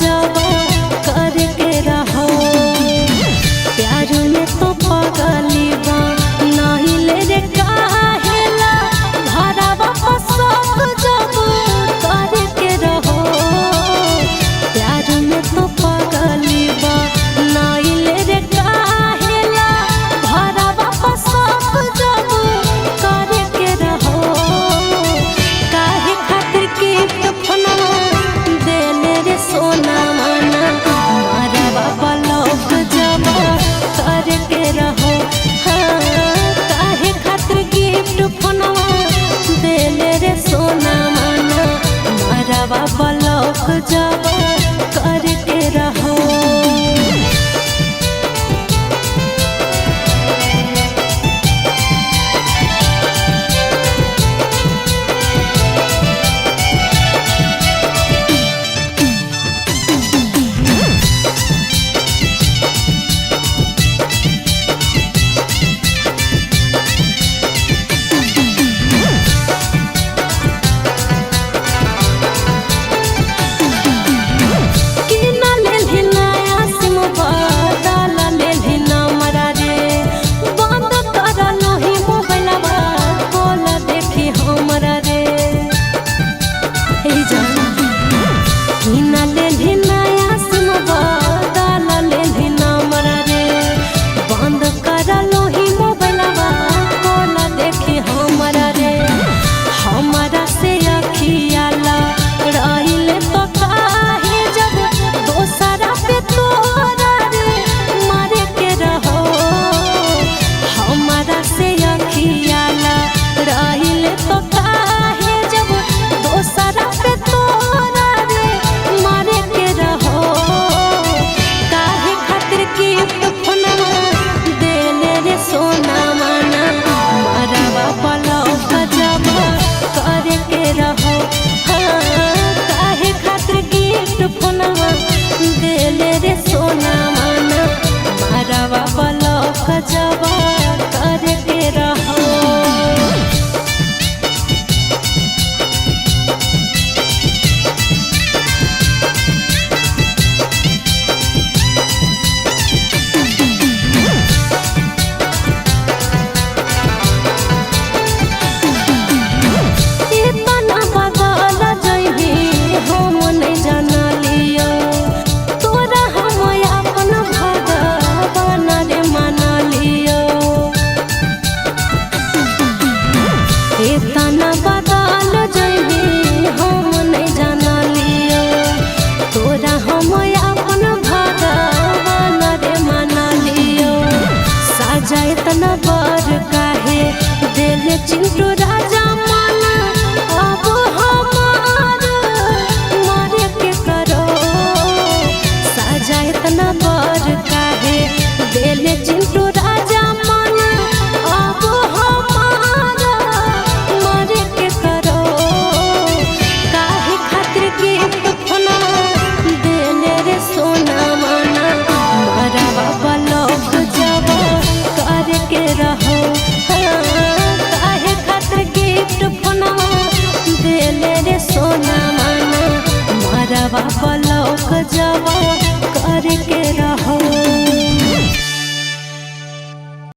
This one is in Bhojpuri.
जब करके रहो। प्यार में तो पगली बा नहीं ले रे काहेला भरावा पसंद जब करके रहो। प्यार में तो पगली बा नहीं ले रे काहेला भरावा पसंद जब करके रहो। काहे खातिर की फोनवा देले रे सोना माना मारवा ब्लॉक जब करके रहो। हाँ काहे खातिर गिफ्ट फोनवा देले रे सोना माना मारवा ब्लॉक जब करके रहो। जब करके रहो। इतना बदल जइबी हम नहीं जानलियो तोरा हम अपन भगवान रे मानलियो। इतना बदल जइबी हम नहीं जानलियो तोरा हम अपन भगवान रे मानलियो। साजा इतना बर काहे देले चिंटू राजा माना अब हमार मारे के करो। साजा इतना बर काहे देले चिंटू राजा माना अब हमार मारे के करो। काहे खातिर गिफ्ट फोना देले रे सोना माना मारवा ब्लॉक जब करके रहो। काहे खातिर गिफ्ट फोनवा देले रे सोना माना मारवा ब्लॉक जब करके रहो।